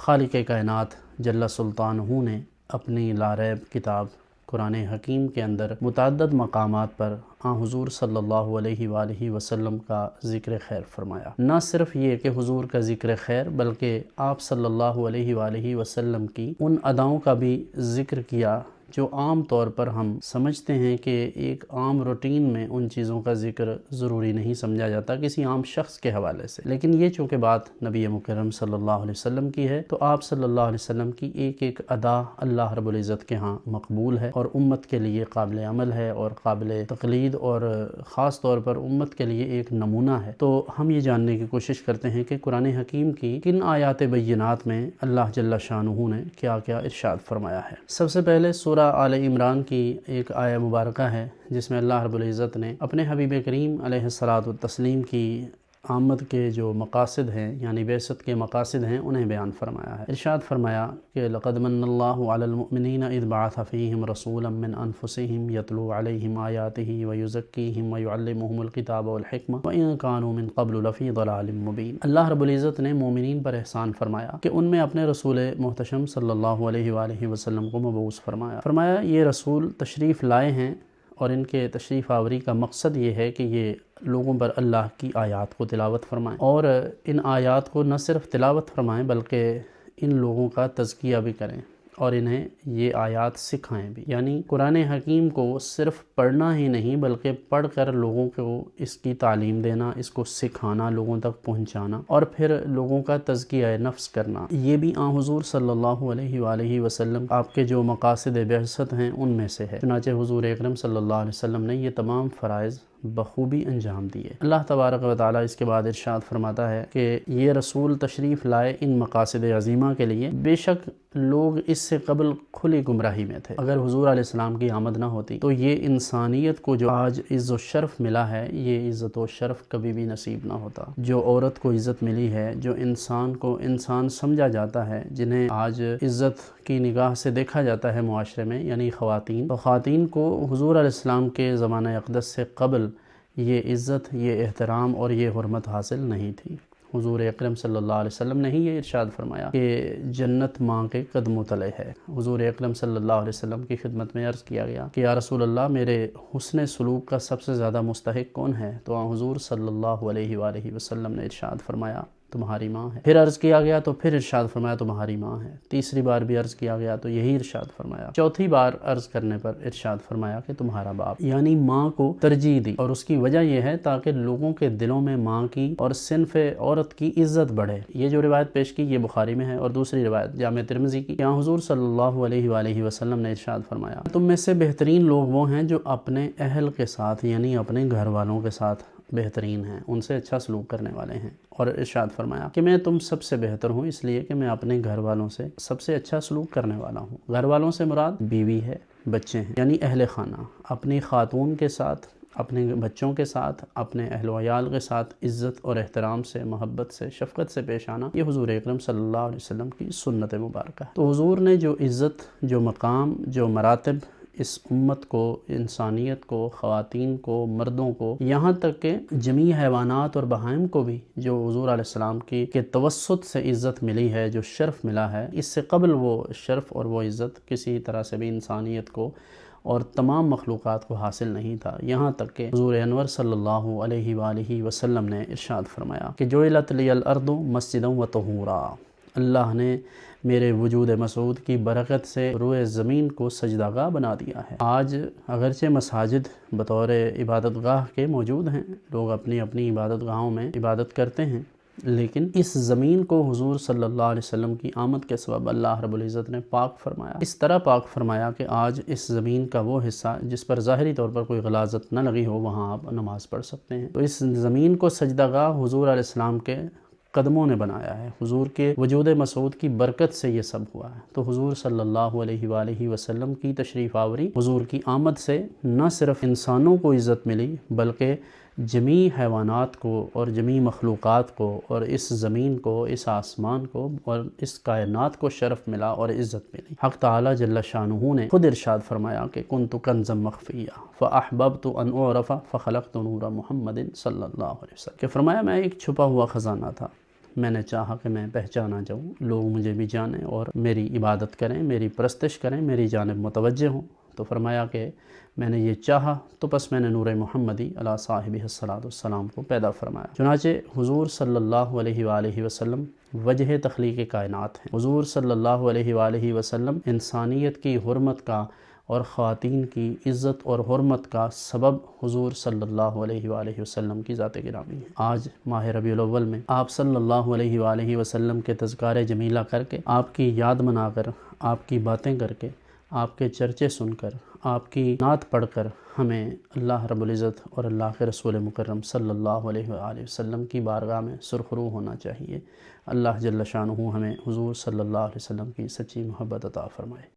خالق کائنات جل سلطانہ نے اپنی لاریب کتاب قرآن حکیم کے اندر متعدد مقامات پر حضور صلی اللہ علیہ وآلہ وسلم کا ذکر خیر فرمایا۔ نہ صرف یہ کہ حضور کا ذکر خیر بلکہ آپ صلی اللہ علیہ وآلہ وسلم کی ان اداؤں کا بھی ذکر کیا جو عام طور پر ہم سمجھتے ہیں کہ ایک عام روٹین میں ان چیزوں کا ذکر ضروری نہیں سمجھا جاتا کسی عام شخص کے حوالے سے، لیکن یہ چونکہ بات نبی مکرم صلی اللہ علیہ وسلم کی ہے تو آپ صلی اللہ علیہ وسلم کی ایک ایک ادا اللہ رب العزت کے ہاں مقبول ہے اور امت کے لیے قابل عمل ہے اور قابل تقلید اور خاص طور پر امت کے لیے ایک نمونہ ہے۔ تو ہم یہ جاننے کی کوشش کرتے ہیں کہ قرآن حکیم کی کن آیات بینات میں اللہ جل شانہ نے کیا کیا ارشاد فرمایا ہے۔ سب سے پہلے سورہ آل عمران کی ایک آیہ مبارکہ ہے جس میں اللہ رب العزت نے اپنے حبیب کریم علیہ الصلاۃ والتسلیم کی آمد کے جو مقاصد ہیں یعنی بعثت کے مقاصد ہیں انہیں بیان فرمایا ہے۔ ارشاد فرمایا کہ لقد من اللہ علی المؤمنین اذ بعث فیہم رسولا من انفسہم یتلو علیہم آیاتہ ویزکیہم ویعلمہم الکتاب والحکمہ وان کانوا من قبل لفی ضلال مبین۔ اللہ رب العزت نے مومنین پر احسان فرمایا کہ ان میں اپنے رسول محتشم صلی اللہ علیہ وآلہ وسلم کو مبعوث فرمایا یہ رسول تشریف لائے ہیں اور ان کے تشریف آوری کا مقصد یہ ہے کہ یہ لوگوں پر اللہ کی آیات کو تلاوت فرمائیں اور ان آیات کو نہ صرف تلاوت فرمائیں بلکہ ان لوگوں کا تزکیہ بھی کریں اور انہیں یہ آیات سکھائیں بھی، یعنی قرآن حکیم کو صرف پڑھنا ہی نہیں بلکہ پڑھ کر لوگوں کو اس کی تعلیم دینا، اس کو سکھانا، لوگوں تک پہنچانا اور پھر لوگوں کا تزکیہ نفس کرنا، یہ بھی حضور صلی اللہ علیہ وآلہ وسلم آپ کے جو مقاصد بعثت ہیں ان میں سے ہے۔ چنانچہ حضور اکرم صلی اللہ علیہ وسلم نے یہ تمام فرائض بخوبی انجام دیے۔ اللہ تبارک و تعالیٰ اس کے بعد ارشاد فرماتا ہے کہ یہ رسول تشریف لائے ان مقاصد عظیمہ کے لیے، بے شک لوگ اس سے قبل کھلی گمراہی میں تھے۔ اگر حضور علیہ السلام کی آمد نہ ہوتی تو یہ انسانیت کو جو آج عز و شرف ملا ہے یہ عزت و شرف کبھی بھی نصیب نہ ہوتا۔ جو عورت کو عزت ملی ہے، جو انسان کو انسان سمجھا جاتا ہے، جنہیں آج عزت کی نگاہ سے دیکھا جاتا ہے معاشرے میں یعنی خواتین، تو خواتین کو حضور علیہ السلام کے زمانہ اقدس سے قبل یہ عزت، یہ احترام اور یہ حرمت حاصل نہیں تھی۔ حضور اکرم صلی اللہ علیہ وسلم نے ہی یہ ارشاد فرمایا کہ جنت ماں کے قدموں تلے ہے۔ حضور اکرم صلی اللہ علیہ وسلم کی خدمت میں عرض کیا گیا کہ یا رسول اللہ میرے حسن سلوک کا سب سے زیادہ مستحق کون ہے؟ تو حضور صلی اللہ علیہ وآلہ وسلم نے ارشاد فرمایا تمہاری ماں ہے۔ پھر عرض کیا گیا تو پھر ارشاد فرمایا تمہاری ماں ہے۔ تیسری بار بھی عرض کیا گیا تو یہی ارشاد فرمایا۔ چوتھی بار عرض کرنے پر ارشاد فرمایا کہ تمہارا باپ، یعنی ماں کو ترجیح دی، اور اس کی وجہ یہ ہے تاکہ لوگوں کے دلوں میں ماں کی اور صنف عورت کی عزت بڑھے۔ یہ جو روایت پیش کی یہ بخاری میں ہے، اور دوسری روایت جامع ترمذی کی، یہاں حضور صلی اللہ علیہ وآلہ وسلم نے ارشاد فرمایا تم میں سے بہترین لوگ وہ ہیں جو اپنے اہل کے ساتھ یعنی اپنے گھر والوں کے ساتھ بہترین ہیں، ان سے اچھا سلوک کرنے والے ہیں، اور ارشاد فرمایا کہ میں تم سب سے بہتر ہوں اس لیے کہ میں اپنے گھر والوں سے سب سے اچھا سلوک کرنے والا ہوں۔ گھر والوں سے مراد بیوی ہے، بچے ہیں، یعنی اہل خانہ، اپنی خاتون کے ساتھ، اپنے بچوں کے ساتھ، اپنے اہل و عیال کے ساتھ عزت اور احترام سے، محبت سے، شفقت سے پیش آنا، یہ حضور اکرم صلی اللہ علیہ وسلم کی سنت مبارکہ ہے۔ تو حضور نے جو عزت، جو مقام، جو مراتب اس امت کو، انسانیت کو، خواتین کو، مردوں کو، یہاں تک کہ جمیع حیوانات اور بہائم کو بھی جو حضور علیہ السلام کی کے توسط سے عزت ملی ہے، جو شرف ملا ہے، اس سے قبل وہ شرف اور وہ عزت کسی طرح سے بھی انسانیت کو اور تمام مخلوقات کو حاصل نہیں تھا، یہاں تک کہ حضور انور صلی اللہ علیہ وآلہ وسلم نے ارشاد فرمایا کہ جعلت لی الارض مسجدا وطہورا، اللہ نے میرے وجود مسعود کی برکت سے روئے زمین کو سجدہ گاہ بنا دیا ہے۔ آج اگرچہ مساجد بطور عبادت گاہ کے موجود ہیں، لوگ اپنی اپنی عبادت گاہوں میں عبادت کرتے ہیں، لیکن اس زمین کو حضور صلی اللہ علیہ وسلم کی آمد کے سبب اللہ رب العزت نے پاک فرمایا، اس طرح پاک فرمایا کہ آج اس زمین کا وہ حصہ جس پر ظاہری طور پر کوئی غلاظت نہ لگی ہو وہاں آپ نماز پڑھ سکتے ہیں۔ تو اس زمین کو سجدہ گاہ حضور علیہ السلام کے قدموں نے بنایا ہے، حضور کے وجود مسعود کی برکت سے یہ سب ہوا ہے۔ تو حضور صلی اللہ علیہ وآلہ وسلم کی تشریف آوری، حضور کی آمد سے نہ صرف انسانوں کو عزت ملی بلکہ جمیع حیوانات کو اور جمیع مخلوقات کو اور اس زمین کو، اس آسمان کو اور اس کائنات کو شرف ملا اور عزت ملی۔ حق تعالی جل شانہ نے خود ارشاد فرمایا کہ کنت کنزا مخفیا فاحببت ان اعرف فخلقت نور محمد صلی اللہ علیہ وسلم، کہ فرمایا میں ایک چھپا ہوا خزانہ تھا، میں نے چاہا کہ میں پہچانا جاؤں، لوگ مجھے بھی جانیں اور میری عبادت کریں، میری پرستش کریں، میری جانب متوجہ ہوں۔ تو فرمایا کہ میں نے یہ چاہا تو بس میں نے نور محمدی علیہ صاحبہ الصلاۃ والسلام کو پیدا فرمایا۔ چنانچہ حضور صلی اللہ علیہ وآلہ وسلم وجہ تخلیق کائنات ہیں۔ حضور صلی اللہ علیہ وآلہ وسلم انسانیت کی حرمت کا اور خواتین کی عزت اور حرمت کا سبب حضور صلی اللہ علیہ وآلہ وسلم کی ذات گرامی ہے۔ آج ماہ ربیع الاول میں آپ صلی اللہ علیہ وآلہ وسلم کے تذکار جمیلہ کر کے، آپ کی یاد منا کر، آپ کی باتیں کر کے، آپ کے چرچے سن کر، آپ کی نعت پڑھ کر ہمیں اللہ رب العزت اور اللہ کے رسول مکرم صلی اللہ علیہ وآلہ وسلم کی بارگاہ میں سرخرو ہونا چاہیے۔ اللہ جل شانہ ہمیں حضور صلی اللہ علیہ وسلم کی سچی محبت عطا فرمائے۔